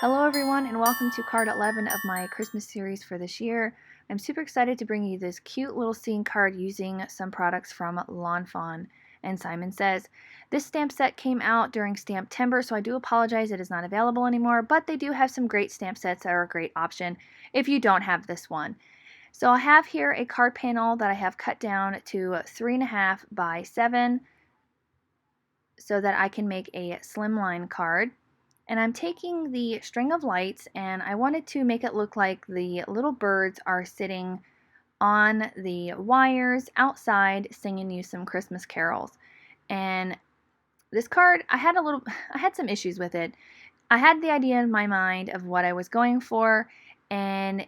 Hello everyone and welcome to card 11 of my Christmas series for this year. I'm super excited to bring you this cute little scene card using some products from Lawn Fawn and Simon Says. This stamp set came out during STAMPtember, so I do apologize it is not available anymore, but they do have some great stamp sets that are a great option if you don't have this one. So I have here a card panel that I have cut down to 3.5 by 7 so that I can make a slimline card. And I'm taking the string of lights and I wanted to make it look like the little birds are sitting on the wires outside singing you some Christmas carols. And this card, I had some issues with it. I had the idea in my mind of what I was going for, and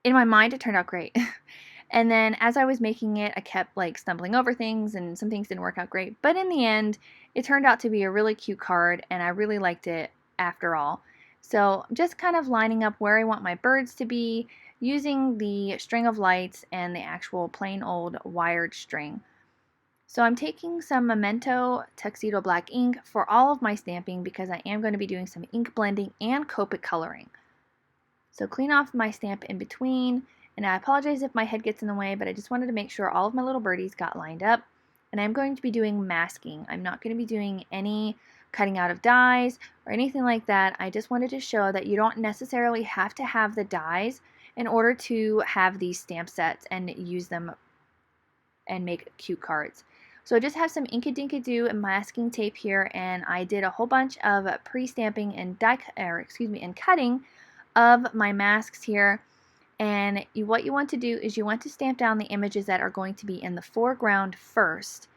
in my mind it turned out great. And then as I was making it, I kept like stumbling over things and some things didn't work out great. But in the end, it turned out to be a really cute card and I really liked it after all. So just kind of lining up where I want my birds to be using the string of lights and the actual plain old wired string. So I'm taking some Memento Tuxedo black ink for all of my stamping because I am going to be doing some ink blending and Copic coloring. So clean off my stamp in between, and I apologize if my head gets in the way, but I just wanted to make sure all of my little birdies got lined up. And I'm going to be doing masking. I'm not going to be doing any cutting out of dies or anything like that. I just wanted to show that you don't necessarily have to have the dies in order to have these stamp sets and use them and make cute cards. So I just have some Inkadinkado and masking tape here, and I did a whole bunch of pre-stamping and and cutting of my masks here. And what you want to do is you want to stamp down the images that are going to be in the foreground first,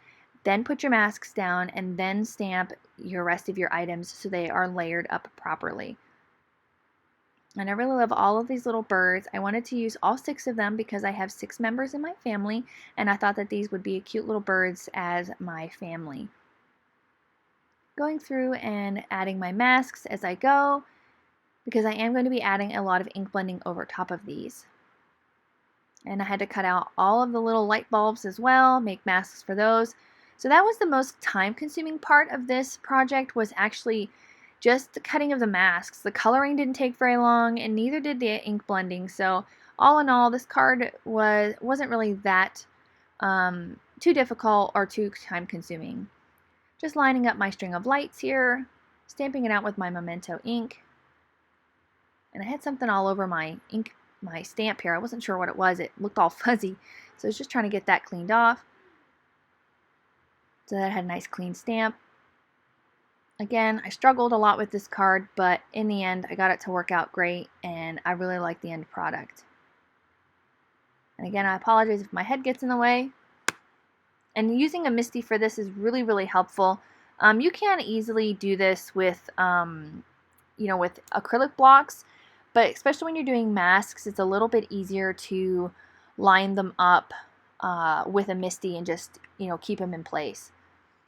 then put your masks down, and then stamp your rest of your items so they are layered up properly. And I really love all of these little birds. I wanted to use all 6 of them because I have 6 members in my family, and I thought that these would be cute little birds as my family. Going through and adding my masks as I go, because I am going to be adding a lot of ink blending over top of these. And I had to cut out all of the little light bulbs as well, make masks for those. So that was the most time-consuming part of this project, was actually just the cutting of the masks. The coloring didn't take very long, and neither did the ink blending. So all in all, this card wasn't really that too difficult or too time-consuming. Just lining up my string of lights here, stamping it out with my Memento ink. And I had something all over my stamp here. I wasn't sure what it was. It looked all fuzzy. So I was just trying to get that cleaned off, so that I had a nice clean stamp. Again, I struggled a lot with this card, but in the end, I got it to work out great, and I really like the end product. And again, I apologize if my head gets in the way. And using a MISTI for this is really, really helpful. You can easily do this with, with acrylic blocks, but especially when you're doing masks, it's a little bit easier to line them up with a MISTI and just, keep them in place.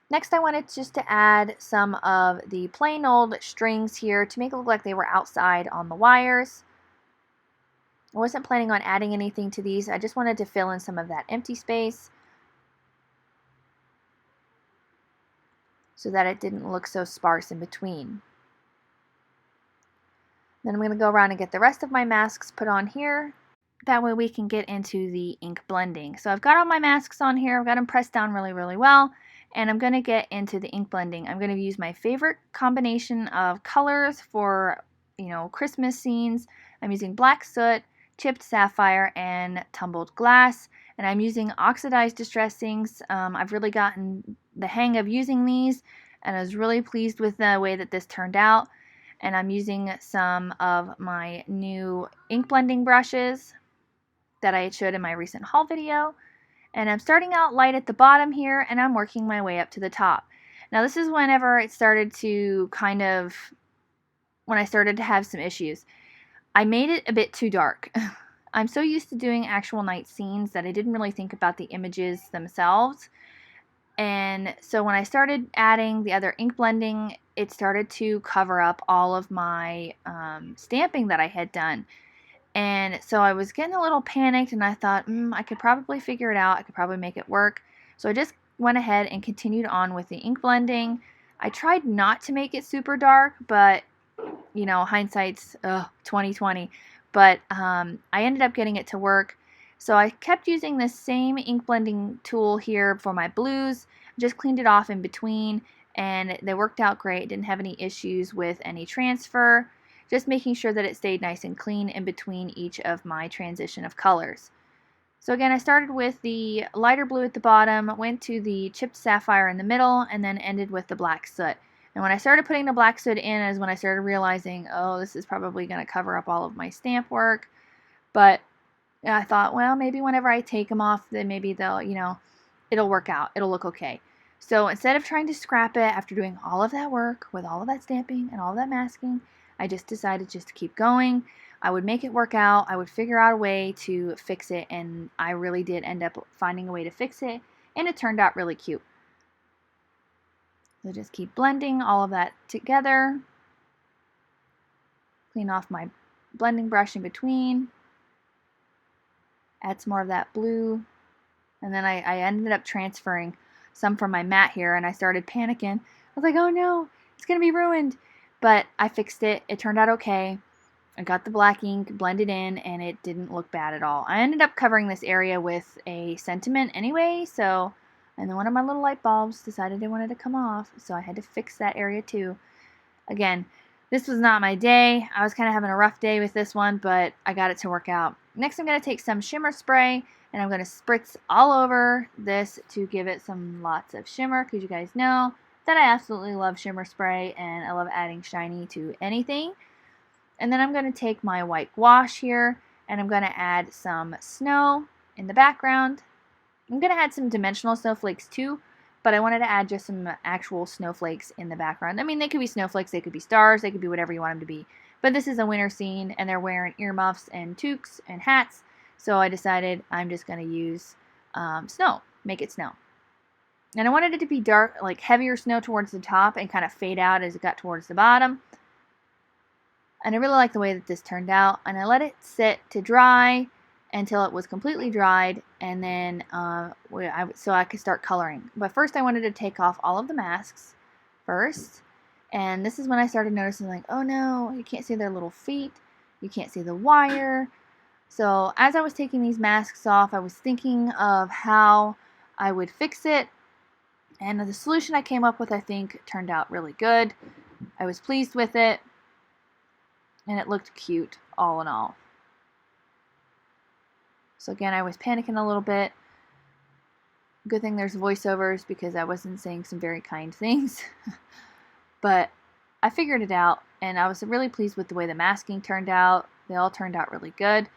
Next, I wanted just to add some of the plain old strings here to make it look like they were outside on the wires. I wasn't planning on adding anything to these. I just wanted to fill in some of that empty space so that it didn't look so sparse in between. Then I'm going to go around and get the rest of my masks put on here. That way we can get into the ink blending. So I've got all my masks on here. I've got them pressed down really, really well. And I'm going to get into the ink blending. I'm going to use my favorite combination of colors for, Christmas scenes. I'm using black soot, chipped sapphire, and tumbled glass. And I'm using oxidized distress inks. I've really gotten the hang of using these, and I was really pleased with the way that this turned out. And I'm using some of my new ink blending brushes that I had showed in my recent haul video. And I'm starting out light at the bottom here, and I'm working my way up to the top. Now this is whenever it started to when I started to have some issues. I made it a bit too dark. I'm so used to doing actual night scenes that I didn't really think about the images themselves. And so when I started adding the other ink blending, it started to cover up all of my stamping that I had done. And so I was getting a little panicked, and I thought, I could probably figure it out. I could probably make it work. So I just went ahead and continued on with the ink blending. I tried not to make it super dark, but you know, hindsight's 2020, but I ended up getting it to work. So I kept using this same ink blending tool here for my blues, just cleaned it off in between, and they worked out great. Didn't have any issues with any transfer, just making sure that it stayed nice and clean in between each of my transition of colors. So again, I started with the lighter blue at the bottom, went to the chipped sapphire in the middle, and then ended with the black soot. And when I started putting the black soot in is when I started realizing, oh, this is probably going to cover up all of my stamp work. But I thought, well, maybe whenever I take them off, then maybe they'll, you know, it'll work out. It'll look okay. So instead of trying to scrap it after doing all of that work with all of that stamping and all of that masking, I just decided just to keep going. I would make it work out. I would figure out a way to fix it, and I really did end up finding a way to fix it, and it turned out really cute. So just keep blending all of that together. Clean off my blending brush in between. Add some more of that blue. And then I ended up transferring some from my mat here, and I started panicking. I was like, oh no, it's going to be ruined. But I fixed it. It turned out okay. I got the black ink blended in, and it didn't look bad at all. I ended up covering this area with a sentiment anyway, so, and then one of my little light bulbs decided they wanted to come off, so I had to fix that area too. Again, this was not my day. I was kind of having a rough day with this one, but I got it to work out. Next, I'm going to take some shimmer spray, and I'm going to spritz all over this to give it some lots of shimmer, because you guys know that I absolutely love shimmer spray, and I love adding shiny to anything. And then I'm going to take my white gouache here, and I'm going to add some snow in the background. I'm going to add some dimensional snowflakes too, but I wanted to add just some actual snowflakes in the background. I mean, they could be snowflakes, they could be stars, they could be whatever you want them to be. But this is a winter scene, and they're wearing earmuffs and toques and hats, so I decided I'm just going to use snow, make it snow. And I wanted it to be dark, like heavier snow towards the top and kind of fade out as it got towards the bottom. And I really like the way that this turned out. And I let it sit to dry until it was completely dried, and then so I could start coloring. But first I wanted to take off all of the masks first. And this is when I started noticing, like, oh no, you can't see their little feet. You can't see the wire. So as I was taking these masks off, I was thinking of how I would fix it. And the solution I came up with, I think, turned out really good. I was pleased with it. And it looked cute, all in all. So again, I was panicking a little bit. Good thing there's voiceovers, because I wasn't saying some very kind things. But I figured it out, and I was really pleased with the way the masking turned out. They all turned out really good.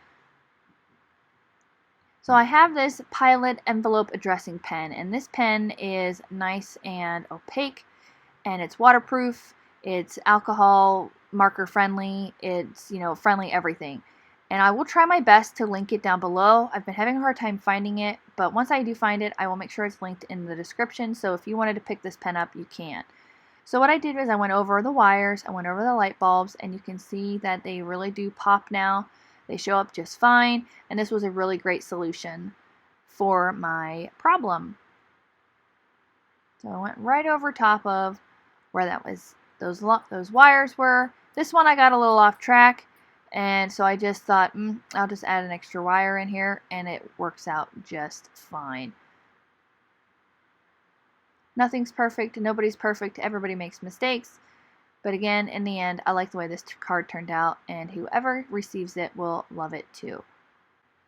So I have this Pilot envelope addressing pen, and this pen is nice and opaque, and it's waterproof. It's alcohol marker friendly. It's, you know, friendly everything. And I will try my best to link it down below. I've been having a hard time finding it, but once I do find it, I will make sure it's linked in the description. So if you wanted to pick this pen up, you can. So what I did was I went over the wires, I went over the light bulbs, and you can see that they really do pop now. They show up just fine, and this was a really great solution for my problem. So I went right over top of where that was, those wires were. This one I got a little off track, and so I just thought, I'll just add an extra wire in here, and it works out just fine. Nothing's perfect, nobody's perfect, everybody makes mistakes. But again, in the end, I like the way this card turned out, and whoever receives it will love it too.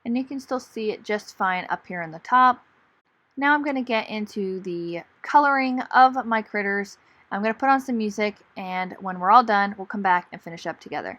And you can still see it just fine up here in the top. Now I'm going to get into the coloring of my critters. I'm going to put on some music, and when we're all done, we'll come back and finish up together.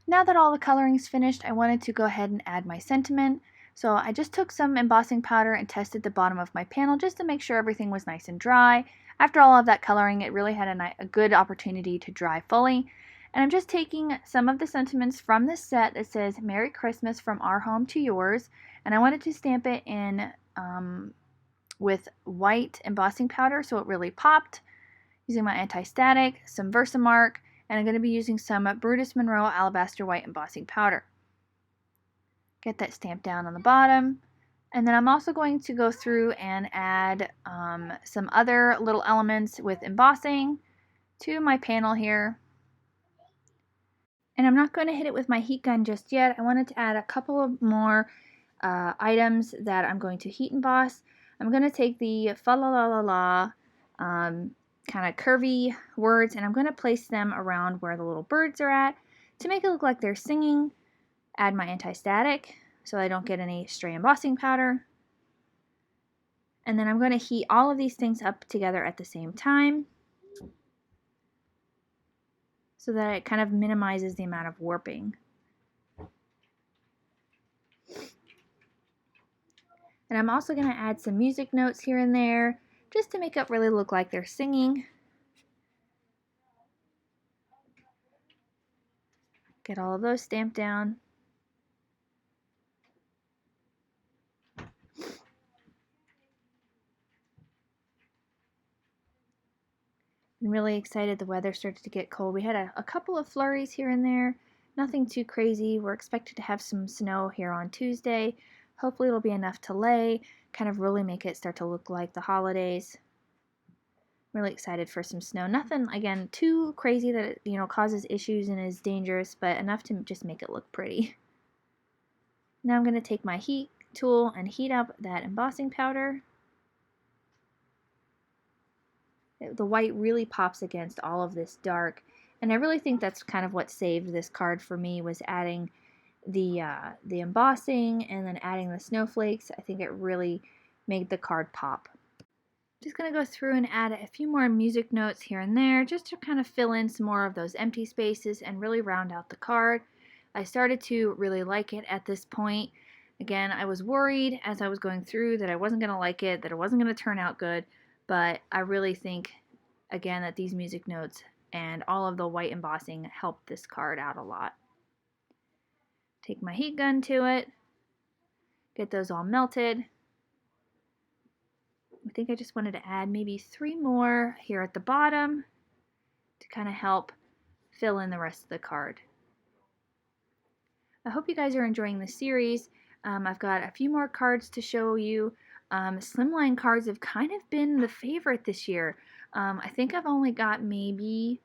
Now that all the coloring is finished, I wanted to go ahead and add my sentiment. So I just took some embossing powder and tested the bottom of my panel just to make sure everything was nice and dry. After all of that coloring, it really had a good opportunity to dry fully. And I'm just taking some of the sentiments from this set that says Merry Christmas from our home to yours, and I wanted to stamp it in with white embossing powder so it really popped, using my anti-static, some Versamark, and I'm going to be using some Brutus Monroe Alabaster White embossing powder. Get that stamped down on the bottom. And then I'm also going to go through and add some other little elements with embossing to my panel here. And I'm not going to hit it with my heat gun just yet. I wanted to add a couple of more items that I'm going to heat emboss. I'm going to take the fa la la la la kind of curvy words, and I'm going to place them around where the little birds are at to make it look like they're singing. Add my anti-static so I don't get any stray embossing powder. And then I'm going to heat all of these things up together at the same time so that it kind of minimizes the amount of warping. And I'm also going to add some music notes here and there just to make it really look like they're singing. Get all of those stamped down. I'm really excited the weather started to get cold. We had a couple of flurries here and there. Nothing too crazy. We're expected to have some snow here on Tuesday. Hopefully it'll be enough to lay, kind of really make it start to look like the holidays. Really excited for some snow. Nothing, again, too crazy that it, causes issues and is dangerous, but enough to just make it look pretty. Now I'm going to take my heat tool and heat up that embossing powder. The white really pops against all of this dark, and I really think that's kind of what saved this card for me, was adding the embossing and then adding the snowflakes. I think it really made the card pop. Just going to go through and add a few more music notes here and there just to kind of fill in some more of those empty spaces and really round out the card. I started to really like it at this point. Again, I was worried as I was going through that I wasn't going to like it, that it wasn't going to turn out good, but I really think, again, that these music notes and all of the white embossing helped this card out a lot. Take my heat gun to it, get those all melted. I think I just wanted to add maybe 3 more here at the bottom to kind of help fill in the rest of the card. I hope you guys are enjoying the series. I've got a few more cards to show you. Slimline cards have kind of been the favorite this year. I think I've only got maybe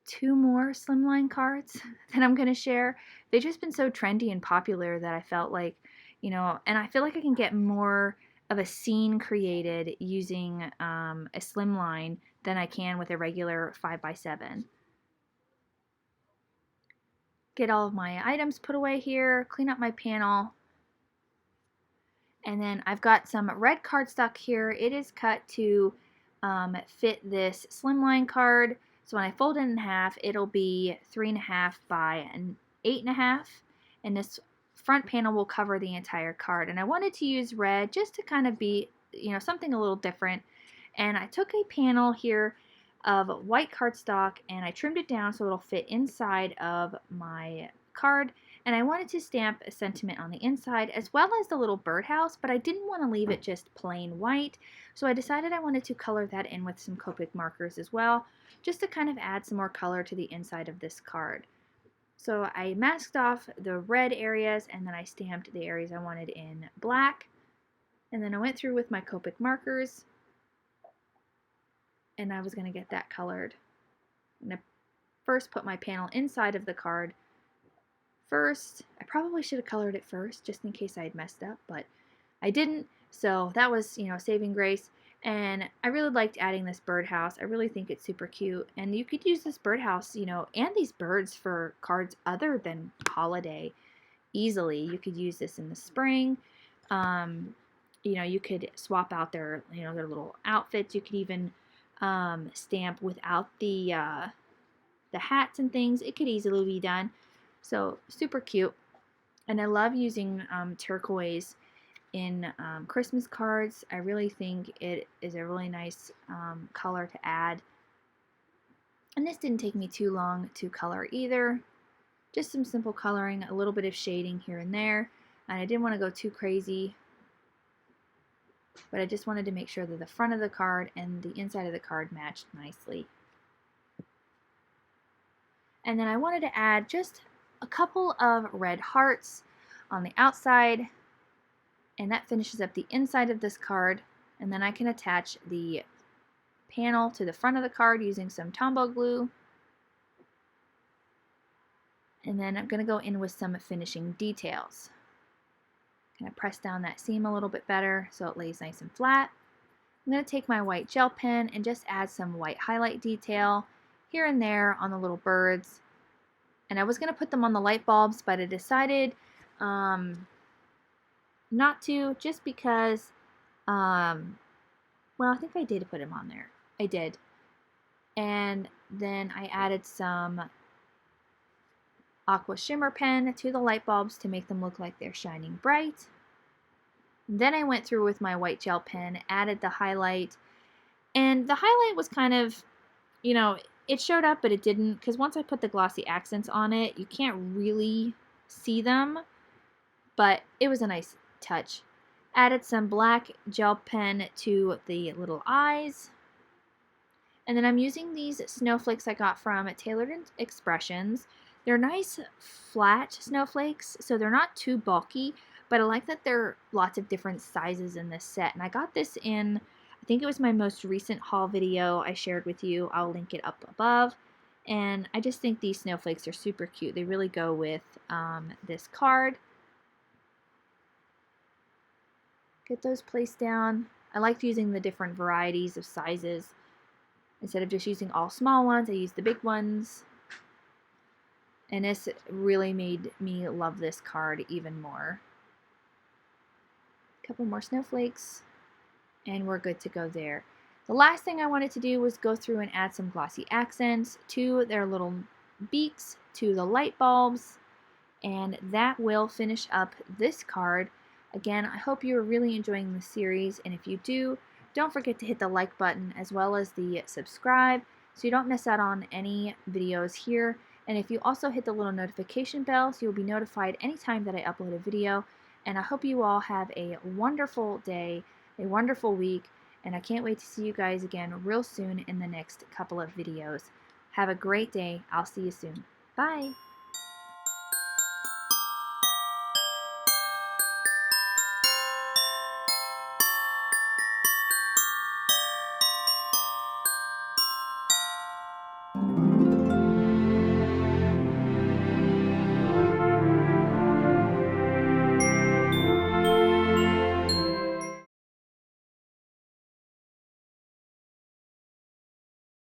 2 more Slimline cards that I'm going to share. They've just been so trendy and popular that I felt like, and I feel like I can get more of a scene created using a Slimline than I can with a regular 5x7. Get all of my items put away here, clean up my panel. And then I've got some red cardstock here. It is cut to fit this Slimline card. So when I fold it in half, it'll be 3.5 by 8.5. And this front panel will cover the entire card. And I wanted to use red just to kind of be, something a little different. And I took a panel here of white cardstock and I trimmed it down so it'll fit inside of my card. And I wanted to stamp a sentiment on the inside as well as the little birdhouse, but I didn't want to leave it just plain white. So I decided I wanted to color that in with some Copic markers as well, just to kind of add some more color to the inside of this card. So I masked off the red areas and then I stamped the areas I wanted in black. And then I went through with my Copic markers and I was going to get that colored. I'm going to first put my panel inside of the card first. I probably should have colored it first just in case I had messed up, but I didn't. So that was, saving grace. And I really liked adding this birdhouse. I really think it's super cute. And you could use this birdhouse, and these birds for cards other than holiday easily. You could use this in the spring. You could swap out their, their little outfits. You could even stamp without the hats and things. It could easily be done. So super cute. And I love using turquoise in Christmas cards. I really think it is a really nice color to add. And this didn't take me too long to color either. Just some simple coloring, a little bit of shading here and there. And I didn't want to go too crazy, but I just wanted to make sure that the front of the card and the inside of the card matched nicely. And then I wanted to add just a couple of red hearts on the outside, and that finishes up the inside of this card. And then I can attach the panel to the front of the card using some Tombow glue. And then I'm going to go in with some finishing details. I'm going to press down that seam a little bit better so it lays nice and flat. I'm going to take my white gel pen and just add some white highlight detail here and there on the little birds. And I was going to put them on the light bulbs, but I decided not to, just because, well, I think I did put them on there. I did. And then I added some aqua shimmer pen to the light bulbs to make them look like they're shining bright. Then I went through with my white gel pen, added the highlight, and the highlight was kind of, you know, it showed up but it didn't, because once I put the glossy accents on it, you can't really see them, but it was a nice touch. Added some black gel pen to the little eyes. And then I'm using these snowflakes I got from Tailored Expressions. They're nice flat snowflakes, so they're not too bulky, but I like that there are lots of different sizes in this set. And I got this in, I think it was my most recent haul video I shared with you. I'll link it up above. And I just think these snowflakes are super cute. They really go with this card. Get those placed down. I liked using the different varieties of sizes. Instead of just using all small ones, I used the big ones. And this really made me love this card even more. A couple more snowflakes, and we're good to go there. The last thing I wanted to do was go through and add some glossy accents to their little beaks, to the light bulbs, and that will finish up this card. Again, I hope you're really enjoying the series, and if you do, don't forget to hit the like button as well as the subscribe so you don't miss out on any videos here. And if you also hit the little notification bell, so you'll be notified anytime that I upload a video. And I hope you all have a wonderful day, a wonderful week, and I can't wait to see you guys again real soon in the next couple of videos. Have a great day. I'll see you soon. Bye.